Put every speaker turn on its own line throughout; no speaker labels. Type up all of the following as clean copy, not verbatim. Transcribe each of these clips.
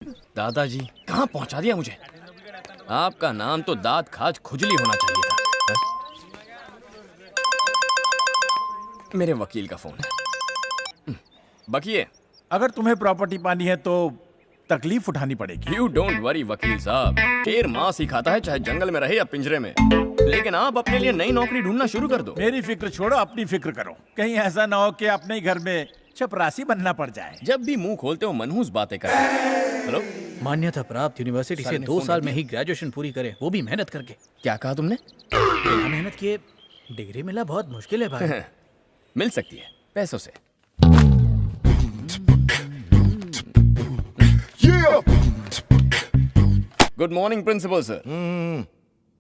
दादाजी कहाँ पहुंचा दिया मुझे। आपका नाम तो दांत खाज खुजली होना चाहिए था। मेरे वकील का फोन है। बकिए,
अगर तुम्हें प्रॉपर्टी पानी है तो तकलीफ उठानी पड़ेगी।
यू डोंट वरी वकील साहब, शेर मांस ही खाता है चाहे जंगल में रहे या पिंजरे में। लेकिन आप अपने लिए नई नौकरी ढूंढना शुरू कर दो।
मेरी फिक्र छोड़ो, अपनी फिक्र करो। कहीं ऐसा ना हो कि अपने ही घर में चपरासी बनना पड़ जाए।
जब भी मुंह खोलते हो मनहूस बातें करते हो। हेलो,
मान्यता प्राप्त यूनिवर्सिटी से 2 साल में ही ग्रेजुएशन पूरी करे, वो भी मेहनत करके।
क्या कहा तुमने?
बिना मेहनत किए डिग्री मिला बहुत मुश्किल है भाई।
मिल सकती है पैसों से। Good morning principal sir.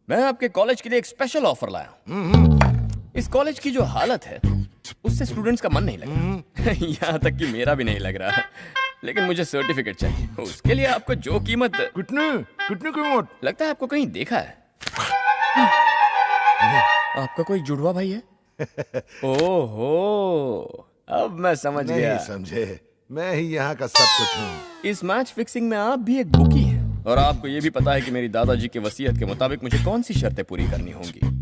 मैं आपके कॉलेज के लिए एक स्पेशल ऑफर लाया हूं। इस कॉलेज की जो हालत है उससे स्टूडेंट्स का मन नहीं लग रहा। यहाँ तक कि मेरा भी नहीं लग रहा। लेकिन मुझे सर्टिफिकेट चाहिए। उसके लिए आपको जो कीमत।
कितनी कीमत?
लगता है आपको कहीं देखा है। आपका कोई जुड़वा भाई है? ओहो, अब मैं समझ गया।
नहीं समझे, मैं ही यहाँ का सब कुछ हूँ।
इस मैच फिक्सिंग में आप भी एक बुकी हैं और आपको ये भी पता है कि मेरी दादाजी की वसीयत के मुताबिक मुझे कौन सी शर्तें पूरी करनी होंगी।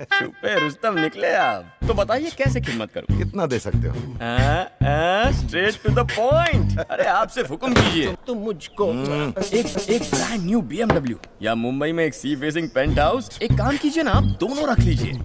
छुपे रुस्तम निकले आप। तो बताइए कैसे खिदमत करूं?
कितना दे सकते हो?
Straight to the point. अरे आप सिर्फ हुक्म कीजिए। तो मुझको एक ब्रांड न्यू BMW या मुंबई में एक सी फेसिंग पेंट हाउस। एक काम कीजिए ना, आप दोनों रख लीजिए।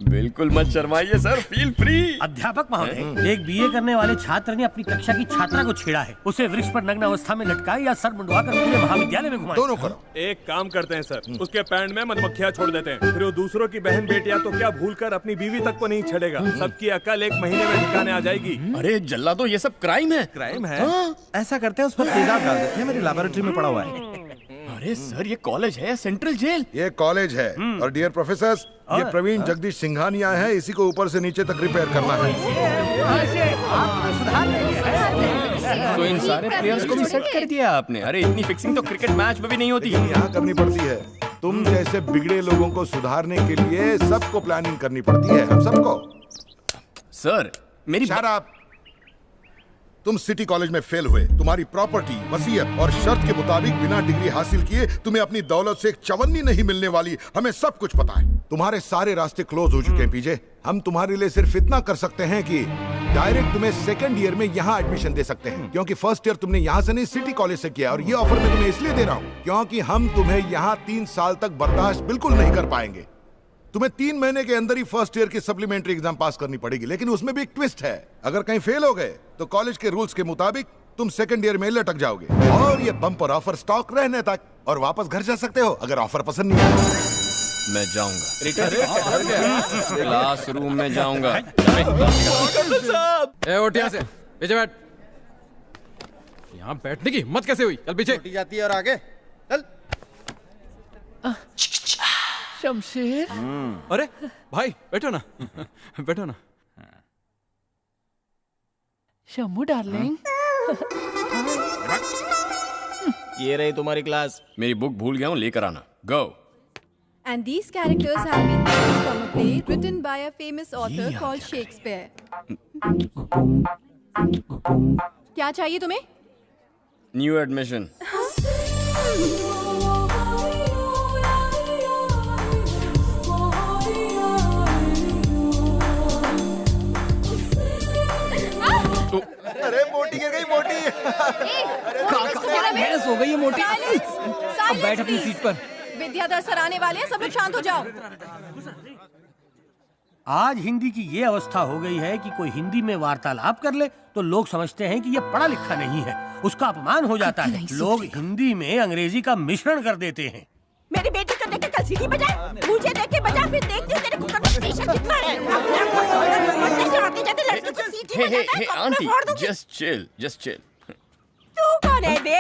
बिल्कुल मत शर्माइए सर, फील फ्री।
अध्यापक महोदय, एक बीए करने वाले छात्र ने अपनी कक्षा की छात्रा को छेड़ा है। उसे वृक्ष पर नग्न अवस्था में लटकाया या सर मुंडवाकर पूरे महाविद्यालय में घुमाया।
दोनों करो।
एक काम करते हैं सर, उसके पैंट में मधुमक्खियां छोड़ देते हैं, फिर वो दूसरों की बहन बेटियां तो क्या भूलकर अपनी बीवी तक को नहीं छेड़ेगा। सबकी अकल एक महीने में ठिकाने आ जाएगी।
अरे जल्ला, तो ये सब क्राइम है।
क्राइम है? ऐसा करते हैं उस पर तेजाब डाल देते हैं, मेरी लैबोरेटरी में पड़ा हुआ है।
अरे सर, ये कॉलेज है या सेंट्रल जेल?
ये कॉलेज है और डियर प्रोफेसर, ये प्रवीण जगदीश सिंघानिया है। इसी को ऊपर से नीचे तक रिपेयर करना है।
तो इन सारे प्लेयर्स को भी सेट कर दिया आपने? अरे इतनी फिक्सिंग तो क्रिकेट मैच में भी नहीं होती।
यहाँ करनी पड़ती है। तुम जैसे बिगड़े लोगों को सुधारने के लिए सबको प्लानिंग करनी पड़ती है, हम सबको।
सर मेरी
Shut up! तुम सिटी कॉलेज में फेल हुए। तुम्हारी प्रॉपर्टी, वसीयत और शर्त के मुताबिक बिना डिग्री हासिल किए तुम्हें अपनी दौलत से एक चवन्नी नहीं मिलने वाली। हमें सब कुछ पता है। तुम्हारे सारे रास्ते क्लोज हो चुके हैं पीजे। हम तुम्हारे लिए सिर्फ इतना कर सकते हैं कि डायरेक्ट तुम्हें सेकंड ईयर में यहाँ एडमिशन दे सकते हैं, क्योंकि फर्स्ट ईयर तुमने यहाँ से नहीं सिटी कॉलेज से किया। और ये ऑफर मैं तुम्हें इसलिए दे रहा हूँ क्योंकि हम तुम्हें यहाँ 3 साल तक बर्दाश्त बिल्कुल नहीं कर पाएंगे। तुम्हें 3 महीने के अंदर ही फर्स्ट ईयर की सप्लीमेंट्री एग्जाम पास करनी पड़ेगी। लेकिन उसमें भी एक ट्विस्ट है। अगर कहीं फेल हो गए तो कॉलेज के रूल्स के मुताबिक तुम सेकंड ईयर में लटक जाओगे और ये बम्पर ऑफर स्टॉक रहने तक, और वापस घर जा सकते हो अगर ऑफर पसंद नहीं आया।
मैं जाऊंगा क्लासरूम में जाऊंगा।
उठ यहाँ से, पीछे बैठ। यहाँ बैठने की हिम्मत कैसे हुई? चल पीछे।
जाती है और आगे चल।
शमशेर,
अरे भाई बैठो ना। बैठो ना।
शम्मू डार्लिंग।
ये रही तुम्हारी क्लास।
मेरी बुक भूल गया हूँ, लेकर आना। गो।
And these characters have been taken from a play written by a famous author called Shakespeare. क्या चाहिए तुम्हें?
New admission.
अरे मोटी गिर गई, मोटी।
बहस हो गई है मोटी। अब बैठ अपनी सीट पर।
विद्याधर सर आने वाले हैं, सब लोग शांत हो जाओ।
आज हिंदी की ये अवस्था हो गई है कि कोई हिंदी में वार्तालाप कर ले तो लोग समझते हैं कि ये पढ़ा लिखा नहीं है, उसका अपमान हो जाता है। लोग हिंदी में अंग्रेजी का मिश्रण कर देते हैं।
मेरी बेटी को देख के कल सीटी बजा, मुझे देख के बजा, फिर देखती हूँ तेरे कंसंट्रेशन कितना है। लड़की को सीटी बजाता है,
आंटी,
फोड़ दूंगी।
Just chill.
तू कौन है बे?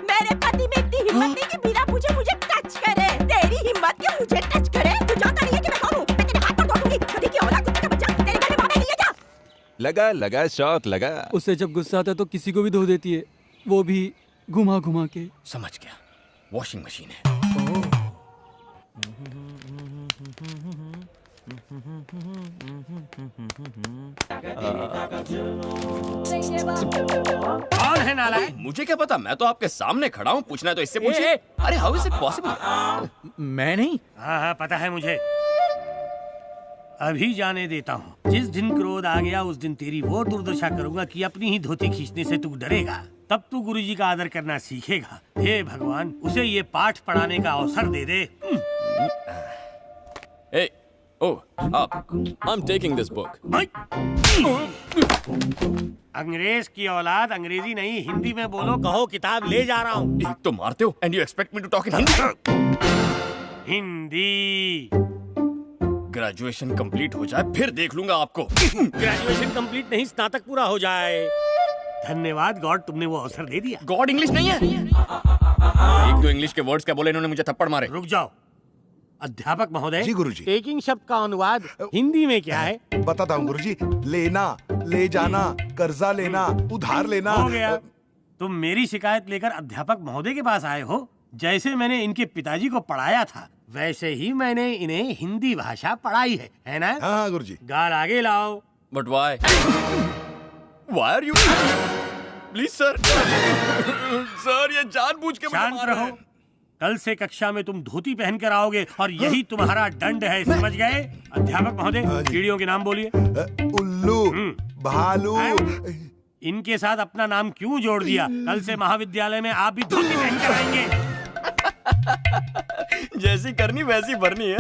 मेरे पति में इतनी हिम्मत नहीं कि बिना पूछे मुझे टच करे। तेरी हिम्मत कि मुझे टच करे? तू जानता नहीं है कि मैं कौन हूँ? मैं तेरे हाथ पर तोड़ दूंगी। कभी की औलाद, कुत्ते का बच्चा, तेरे घर में बाबा नहीं है क्या?
लगा शॉट लगा।
उससे जब गुस्सा आता है तो किसी को भी धो देती है, वो भी घुमा घुमा के।
समझ गया, वॉशिंग मशीन है।
कौन है नालायक?
मुझे क्या पता, मैं तो आपके सामने खड़ा हूँ, पूछना है तो इससे पूछिए। अरे हाउ इज इट पॉसिबल?
मैं नहीं।
हाँ हाँ पता है मुझे। अभी जाने देता हूँ। जिस दिन क्रोध आ गया उस दिन तेरी वो दुर्दशा करूंगा कि अपनी ही धोती खींचने से तू डरेगा। तब तू गुरुजी का आदर करना सीखेगा। हे भगवान, उसे ये पाठ पढ़ाने का अवसर दे दे।
Hey, oh, up. I'm taking this book.
अंग्रेज की औलाद, अंग्रेजी नहीं हिंदी में बोलो। कहो किताब ले जा रहा हूँ।
एक तो मारते हो and you expect me to talk in Hindi?
Hindi.
Graduation complete हो जाए फिर देख लूंगा आपको।
ग्रेजुएशन कंप्लीट नहीं, स्नातक पूरा हो जाए। धन्यवाद गॉड, तुमने वो अवसर दे दिया।
गॉड इंग्लिश नहीं है। एक दो इंग्लिश के वर्ड्स क्या बोले इन्होंने, मुझे थप्पड़ मारे।
रुक जाओ। अध्यापक महोदय,
जी गुरुजी।
टेकिंग शब्द का अनुवाद हिंदी में क्या है?
बताता हूँ गुरुजी। लेना, ले जाना, कर्जा लेना, उधार लेना।
हो गया। तुम मेरी शिकायत लेकर अध्यापक महोदय के पास आए हो। जैसे मैंने इनके पिताजी को पढ़ाया था वैसे ही मैंने इन्हें हिंदी भाषा पढ़ाई है ना?
हाँ गुरुजी।
गाल आगे लाओ।
But why? Why are you? Please sir. Sir ये जानबूझ के मुझे
शांत
मार रहे
रहो।
हैं।
कल से कक्षा में तुम धोती पहन कर आओगे और यही तुम्हारा दंड है, समझ गए? अध्यापक महोदय, चिड़ियों के नाम बोलिए।
उल्लू, भालू।
इनके साथ अपना नाम क्यों जोड़ दिया? कल से महाविद्यालय में आप भी धोती पहन कर आएंगे।
जैसी करनी वैसी भरनी है।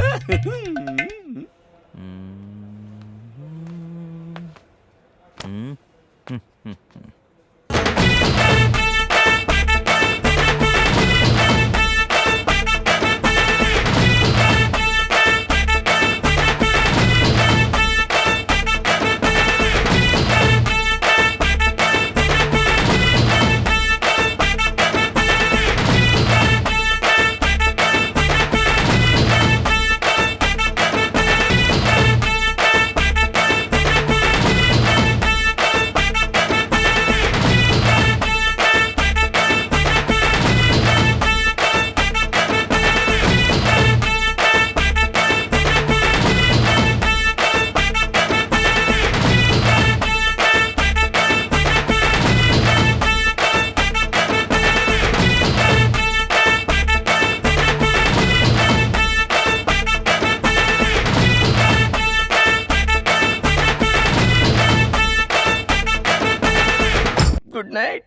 Good night.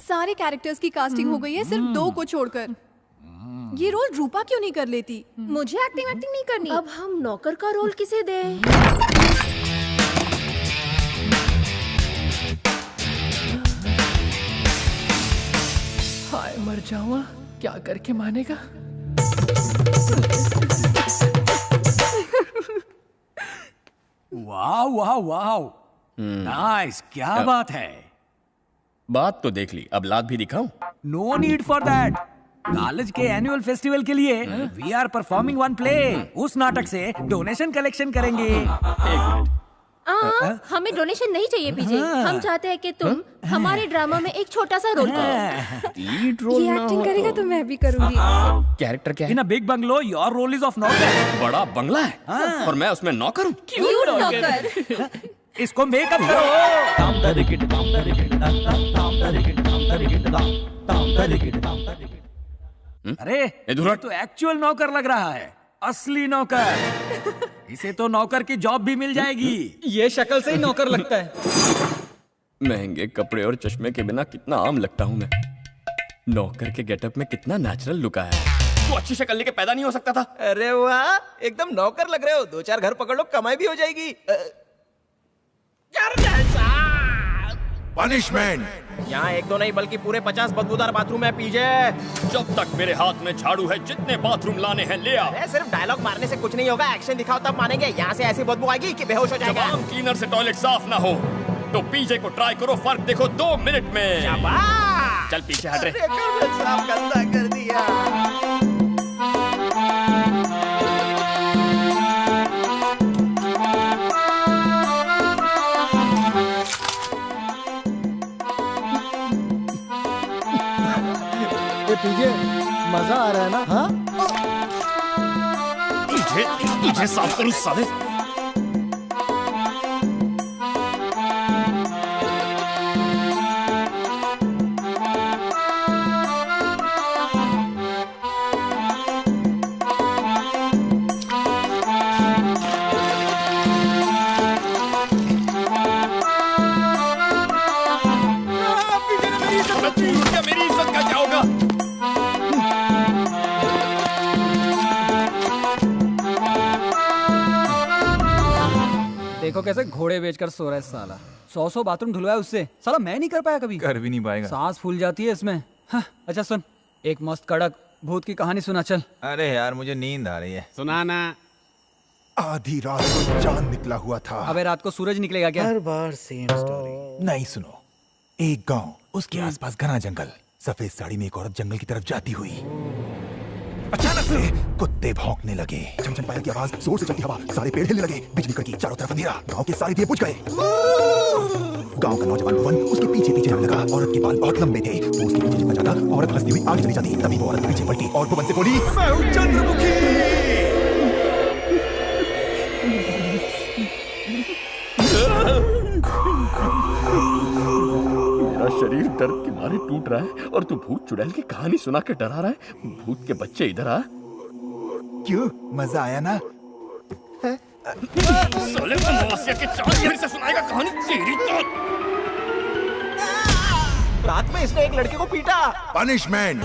सारे कैरेक्टर्स की कास्टिंग हो गई है, सिर्फ 2 को छोड़कर। ये रोल रूपा क्यों नहीं कर लेती?
मुझे एक्टिंग नहीं करनी। अब हम नौकर का रोल किसे दें?
हाय मर जाऊंगा, क्या करके मानेगा?
वाह वाह वाह, नाइस, क्या बात है।
बात तो देख ली, अब लात भी दिखाऊं?
No need for that. College के एनुअल फेस्टिवल के लिए we are performing one play. उस नाटक से डोनेशन कलेक्शन करेंगे।
एक मिनट।
हमें डोनेशन नहीं चाहिए पीजे। हम चाहते हैं कि तुम हमारे ड्रामा में एक छोटा सा रोल करो।
लीड रोल
ये
ना
एक्टिंग
हो
करेगा तो मैं भी करूंगी।
कैरेक्टर क्या है?
In a big bungalow your role is of नौकर।
बड़ा बंगला है और मैं उसमें नौकर हूँ।
क्यूट नौकर।
इसको मेकअप करो। अरे
इधर
ये तो एक्चुअल नौकर लग रहा है, असली नौकर। इसे तो नौकर की जॉब भी मिल जाएगी।
ये शक्ल से ही नौकर लगता है।
महंगे कपड़े और चश्मे के बिना कितना आम लगता हूँ मैं। नौकर के गेटअप में कितना नेचुरल लुक आया है। तो अच्छी शक्ल लेके पैदा नहीं हो सकता था?
अरे वाह, एकदम नौकर लग रहे हो। 2-4 घर पकड़ लो, कमाई भी हो जाएगी।
पनिशमेंट।
यहाँ 1-2 नहीं बल्कि पूरे 50 बदबूदार बाथरूम है पीजे।
जब तक मेरे हाथ में झाड़ू है, जितने बाथरूम लाने हैं ले आ।
अरे सिर्फ डायलॉग मारने से कुछ नहीं होगा, एक्शन दिखाओ तब मानेंगे। यहाँ से ऐसी बदबू आएगी कि बेहोश हो
जब
जाएगा।
आम क्लीनर से टॉयलेट साफ ना हो तो पीजे को ट्राई करो, फर्क देखो 2 मिनट में।
शाबाश।
चल पीछे हट रे।
साफ गंदा कर दिया।
पीजे, मजा आ रहा है ना? हाँ?
तुझे साफ करूं साले। मेरी इज्जत का क्या होगा?
देखो कैसे घोड़े बेचकर सो रहा है साला। 100 बाथरूम धुलवाया उससे, साला मैं नहीं कर पाया कभी।
कर भी नहीं पाएगा।
सांस फूल जाती है इसमें। हाँ, अच्छा सुन, एक मस्त कड़क भूत की कहानी सुना चल।
अरे यार मुझे नींद आ रही है।
सुनाना।
आधी रात को चांद निकला हुआ था।
अबे रात को सूरज निकलेगा क्या?
हर बार सेम स्टोरी।
नहीं सुनो, एक गांव, उसके आसपास घना जंगल। सफेद साड़ी में एक औरत जंगल की तरफ जाती हुई अचानक से कुत्ते भौंकने लगे। चमचम पायल की आवाज, जोर से चलती हवा, सारे पेड़ हिलने लगे, बिजली कड़की, चारों तरफ अंधेरा। गांव के सारे दिए बुझ गए। गांव का नौजवान भुवन उसके पीछे पीछे जाने लगा। औरत के बाल बहुत लंबे थे, वो उसके पीछे जितना जाता औरत हंसती हुई आगे चली जाती। तभी वो औरत पीछे पलटी और भुवन से बोली, मैं हूं चंद्रमुखी।
मेरा शरीर दर्द के मारे टूट रहा है और तू भूत चुड़ैल की कहानी सुना के डरा रहा है। भूत के बच्चे इधर आ।
क्यों, मजा आया ना?
साले अमावस्या के चांद फिर से सुनाएगा कहानी तेरी तो।
रात में इसने एक लड़के को पीटा।
पनिशमेंट।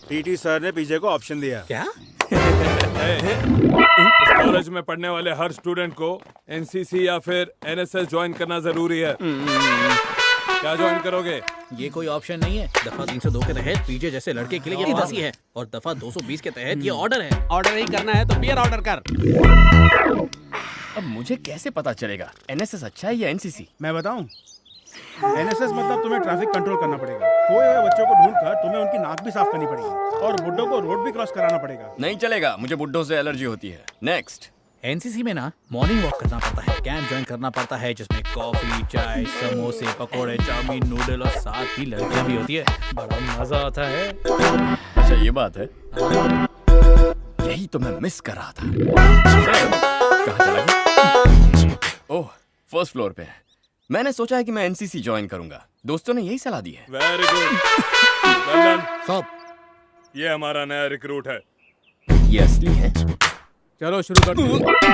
पीटी सर ने पीजे को ऑप्शन दिया।
क्या?
इस कॉलेज में पढ़ने वाले हर स्टूडेंट को एनसीसी या फिर एनएसएस ज्वाइन करना जरूरी है। क्या ज्वाइन करोगे?
ये कोई ऑप्शन नहीं है। दफा 302 के तहत पीजे जैसे लड़के के लिए ये फांसी है और दफा 220 के तहत ये ऑर्डर है।
ऑर्डर ही करना है तो बियर ऑर्डर कर।
अब मुझे कैसे पता चलेगा एनएसएस अच्छा है या एनसीसी?
मैं बताऊं, एनएसएस मतलब तुम्हें ट्रैफिक कंट्रोल करना पड़ेगा। खोए हुए बच्चों को ढूंढकर तुम्हें उनकी नाक भी साफ करनी पड़ेगी और बुड्ढों को रोड भी क्रॉस कराना पड़ेगा।
नहीं चलेगा, मुझे बुड्ढों से एलर्जी होती है। नेक्स्ट।
एनसीसी में ना मॉर्निंग वॉक करना पड़ता है, कैंप ज्वाइन करना पड़ता है जिसमें कॉफी, चाय, समोसे, पकोड़े, चाउमीन, नूडल और साथ ही लड़कियां भी होती है। बड़ा मजा आता है।
अच्छा ये बात है, यही तो मैं मिस कर रहा था। कहाँ चला गया? ओह, फर्स्ट फ्लोर पे है। मैंने सोचा है कि मैं एनसीसी ज्वाइन करूंगा। दोस्तों ने यही सलाह दी है।
Very good.
सब
ये हमारा नया रिक्रूट है।
ये असली है।
चलो शुरू कर दो।